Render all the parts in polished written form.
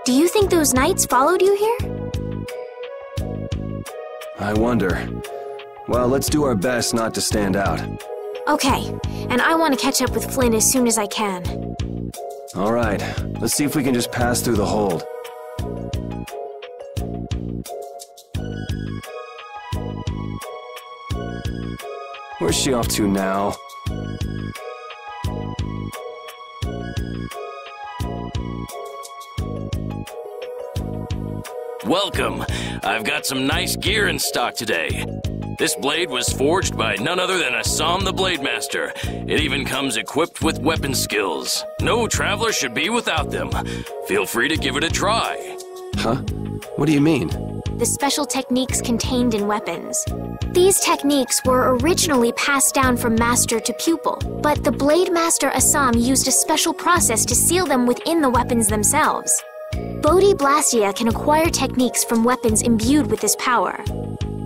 Do you think those knights followed you here? I wonder. Well, let's do our best not to stand out. Okay, and I want to catch up with Flynn as soon as I can. All right, let's see if we can just pass through the hold. Where's she off to now? Welcome. I've got some nice gear in stock today. This blade was forged by none other than Assam the Blade Master. It even comes equipped with weapon skills. No traveler should be without them. Feel free to give it a try. Huh? What do you mean? The special techniques contained in weapons. These techniques were originally passed down from master to pupil, but the Blade Master Assam used a special process to seal them within the weapons themselves. Bodhi Blastia can acquire techniques from weapons imbued with this power.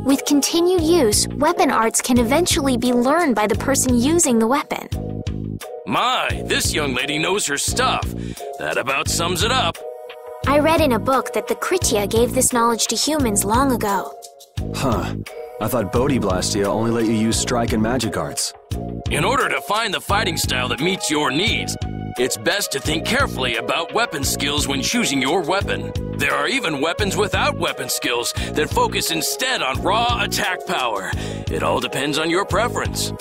With continued use, weapon arts can eventually be learned by the person using the weapon. My, this young lady knows her stuff. That about sums it up. I read in a book that the Kritya gave this knowledge to humans long ago. Huh. I thought Bodhi Blastia only let you use strike and magic arts. In order to find the fighting style that meets your needs, it's best to think carefully about weapon skills when choosing your weapon. There are even weapons without weapon skills that focus instead on raw attack power. It all depends on your preference.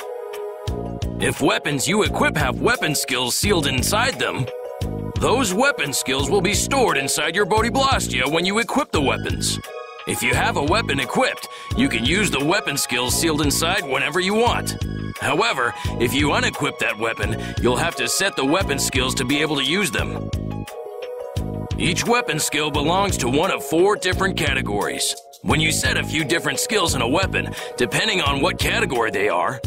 If weapons you equip have weapon skills sealed inside them, those weapon skills will be stored inside your Bodhi Blastia when you equip the weapons. If you have a weapon equipped, you can use the weapon skills sealed inside whenever you want. However, if you unequip that weapon, you'll have to set the weapon skills to be able to use them. Each weapon skill belongs to one of 4 different categories. When you set a few different skills in a weapon, depending on what category they are,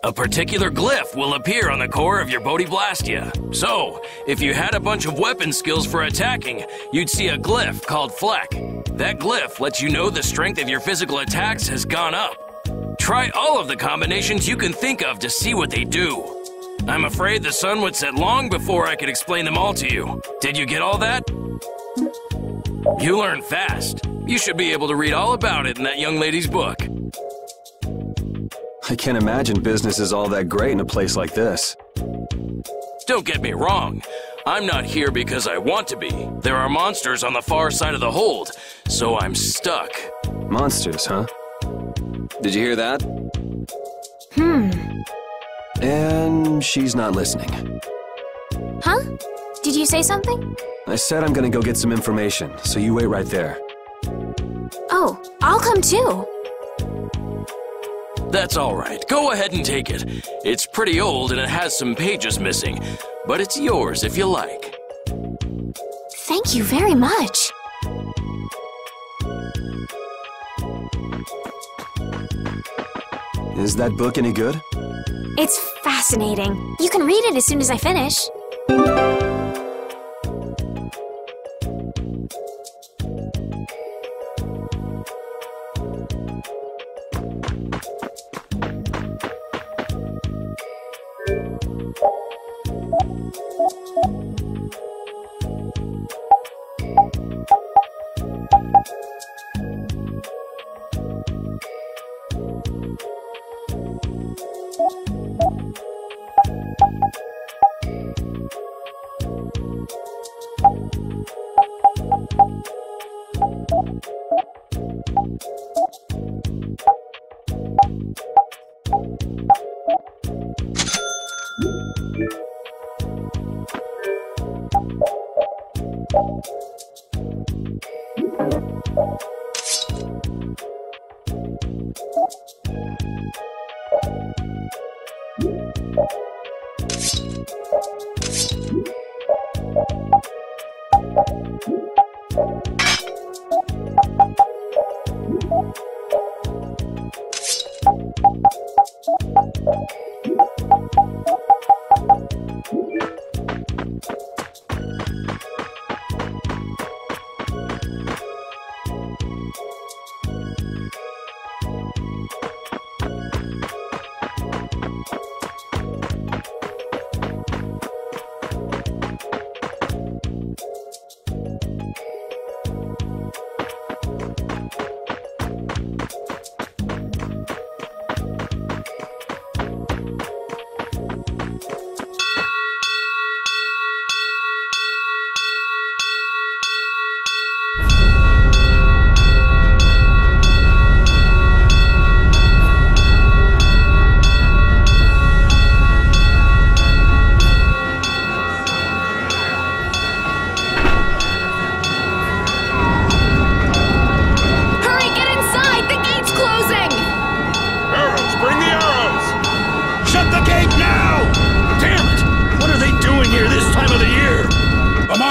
a particular glyph will appear on the core of your Bodhi Blastia. So, if you had a bunch of weapon skills for attacking, you'd see a glyph called Fleck. That glyph lets you know the strength of your physical attacks has gone up. Try all of the combinations you can think of to see what they do. I'm afraid the sun would set long before I could explain them all to you. Did you get all that? You learn fast. You should be able to read all about it in that young lady's book. I can't imagine business is all that great in a place like this. Don't get me wrong. I'm not here because I want to be. There are monsters on the far side of the hold, so I'm stuck. Monsters, huh? Did you hear that? And she's not listening. Huh? Did you say something? I said I'm gonna go get some information, so you wait right there. Oh, I'll come too. That's all right. Go ahead and take it. It's pretty old and it has some pages missing, but it's yours if you like. Thank you very much. Is that book any good? It's fascinating. You can read it as soon as I finish.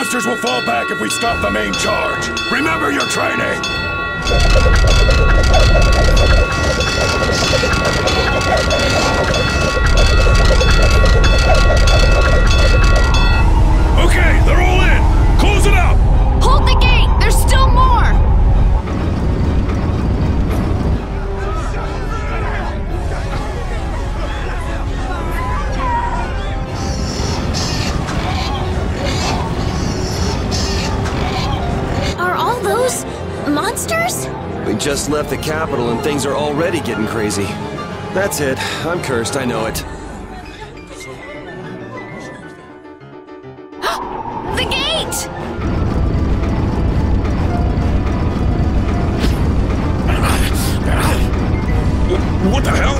monsters will fall back if we stop the main charge. Remember your training! Okay, they're all in! Close it up! Hold the gate! There's still more! Are all those monsters? We just left the capital and things are already getting crazy. That's it. I'm cursed, I know it. The gate! What the hell?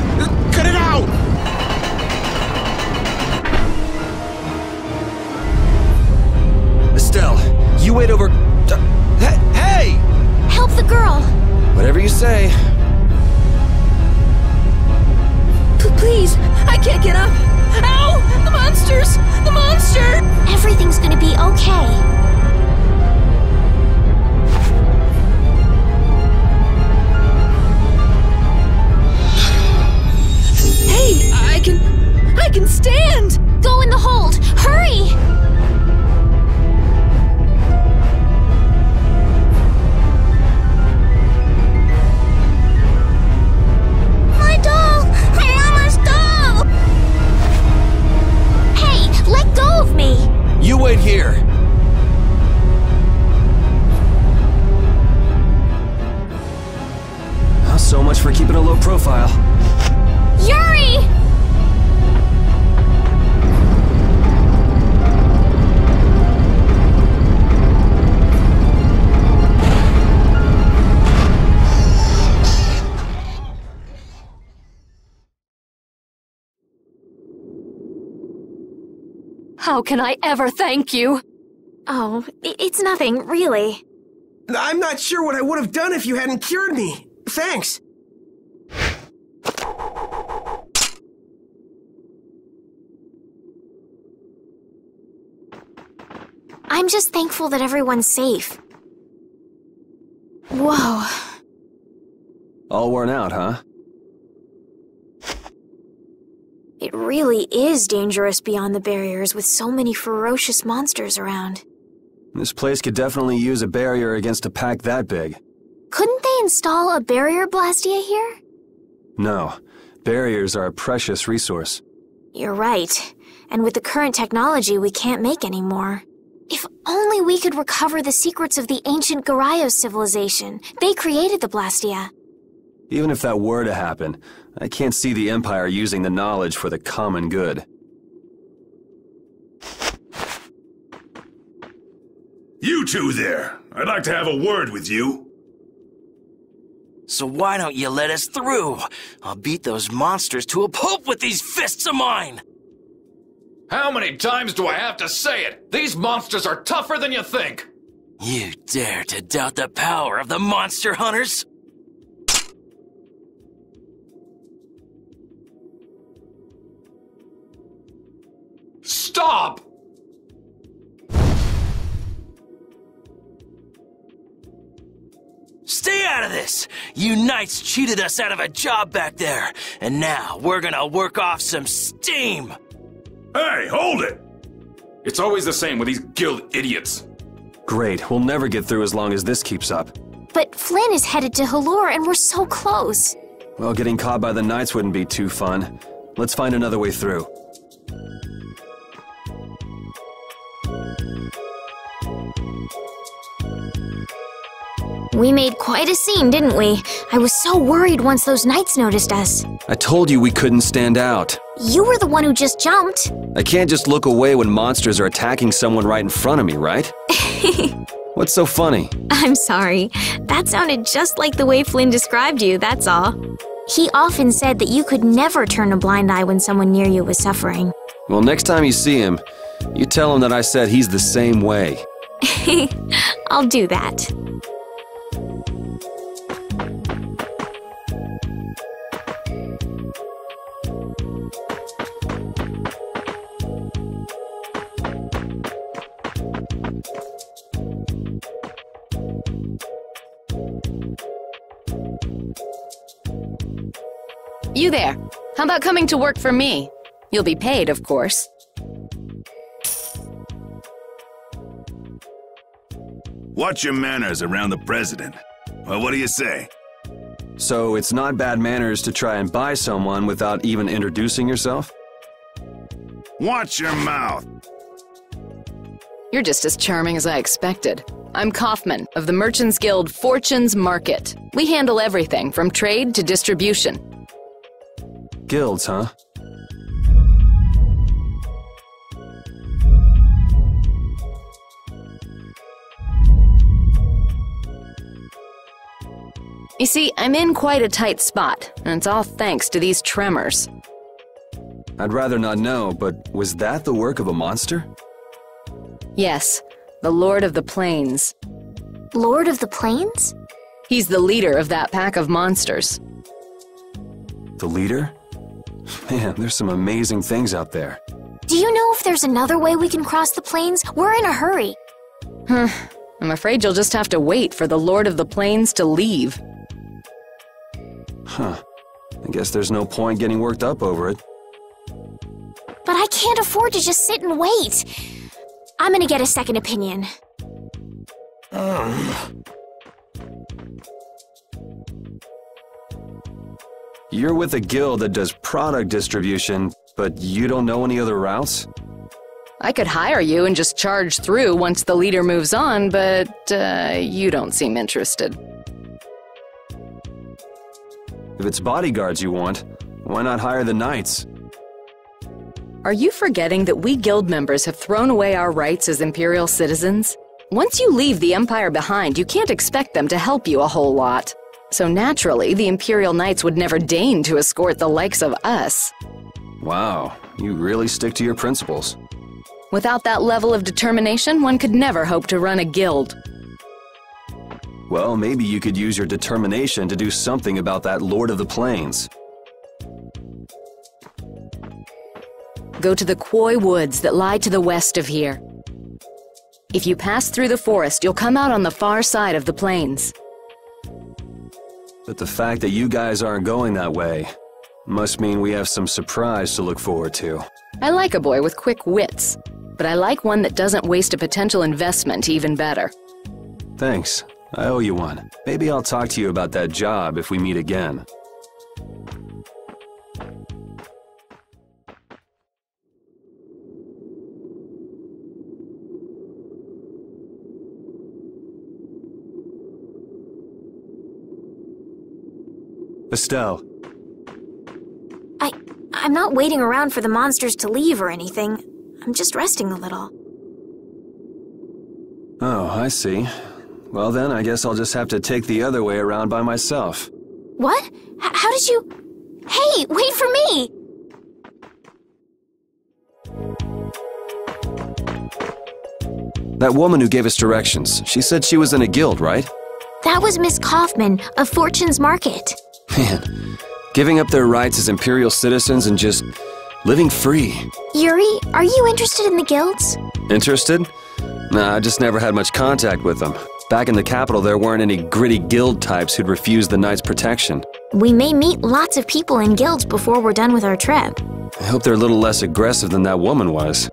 Cut it out! Estelle, you wait over... Hey! Help the girl! Whatever you say. Please, I can't get up! Ow! The monsters! The monster! Everything's gonna be okay. Hey, I can stand! Go in the hold! Hurry! My doll! My mama's doll! Hey, let go of me! You wait here. Well, so much for keeping a low profile. Yuri! How can I ever thank you? Oh, it's nothing, really. I'm not sure what I would have done if you hadn't cured me. Thanks. I'm just thankful that everyone's safe. Whoa. All worn out, huh? It really is dangerous beyond the barriers with so many ferocious monsters around. This place could definitely use a barrier against a pack that big. Couldn't they install a barrier blastia here? No. Barriers are a precious resource. You're right. And with the current technology, we can't make any more. If only we could recover the secrets of the ancient Garayos civilization. They created the blastia. Even if that were to happen, I can't see the Empire using the knowledge for the common good. You two there! I'd like to have a word with you. So why don't you let us through? I'll beat those monsters to a pulp with these fists of mine! How many times do I have to say it? These monsters are tougher than you think! You dare to doubt the power of the monster hunters? Stop! Stay out of this! You knights cheated us out of a job back there, and now we're gonna work off some steam! Hey, hold it! It's always the same with these guild idiots. Great, we'll never get through as long as this keeps up. But Flynn is headed to Halure and we're so close. Well, getting caught by the Knights wouldn't be too fun. Let's find another way through. We made quite a scene, didn't we? I was so worried once those Knights noticed us. I told you we couldn't stand out. You were the one who just jumped. I can't just look away when monsters are attacking someone right in front of me, right? What's so funny? I'm sorry. That sounded just like the way Flynn described you, that's all. He often said that you could never turn a blind eye when someone near you was suffering. Well, next time you see him, you tell him that I said he's the same way. I'll do that. You there. How about coming to work for me? You'll be paid, of course. Watch your manners around the president. Well, what do you say? So it's not bad manners to try and buy someone without even introducing yourself? Watch your mouth. You're just as charming as I expected. I'm Kaufman of the Merchants Guild Fortune's Market. We handle everything from trade to distribution. Guilds, huh? You see, I'm in quite a tight spot, and it's all thanks to these tremors. I'd rather not know, but was that the work of a monster? Yes, the Lord of the Plains. Lord of the Plains? He's the leader of that pack of monsters. The leader? Man, there's some amazing things out there. Do you know if there's another way we can cross the plains? We're in a hurry. I'm afraid you'll just have to wait for the Lord of the Plains to leave. Huh. I guess there's no point getting worked up over it. But I can't afford to just sit and wait. I'm gonna get a second opinion. You're with a guild that does product distribution, but you don't know any other routes? I could hire you and just charge through once the leader moves on, but you don't seem interested. If it's bodyguards you want, why not hire the knights? Are you forgetting that we guild members have thrown away our rights as Imperial citizens? Once you leave the Empire behind, you can't expect them to help you a whole lot. So naturally, the Imperial Knights would never deign to escort the likes of us. Wow, you really stick to your principles. Without that level of determination, one could never hope to run a guild. Well, maybe you could use your determination to do something about that Lord of the Plains. Go to the Khoi Woods that lie to the west of here. If you pass through the forest, you'll come out on the far side of the plains. But the fact that you guys aren't going that way must mean we have some surprise to look forward to. I like a boy with quick wits, but I like one that doesn't waste a potential investment even better. Thanks. I owe you one. Maybe I'll talk to you about that job if we meet again. Estelle. I'm not waiting around for the monsters to leave or anything. I'm just resting a little. Oh, I see. Well then, I guess I'll just have to take the other way around by myself. What? How did you... Hey, wait for me! That woman who gave us directions, she said she was in a guild, right? That was Miss Kaufman of Fortune's Market. Man, giving up their rights as Imperial citizens and just living free. Yuri, are you interested in the guilds? Interested? Nah, I just never had much contact with them. Back in the capital, there weren't any gritty guild types who'd refuse the Knights' protection. We may meet lots of people in guilds before we're done with our trip. I hope they're a little less aggressive than that woman was.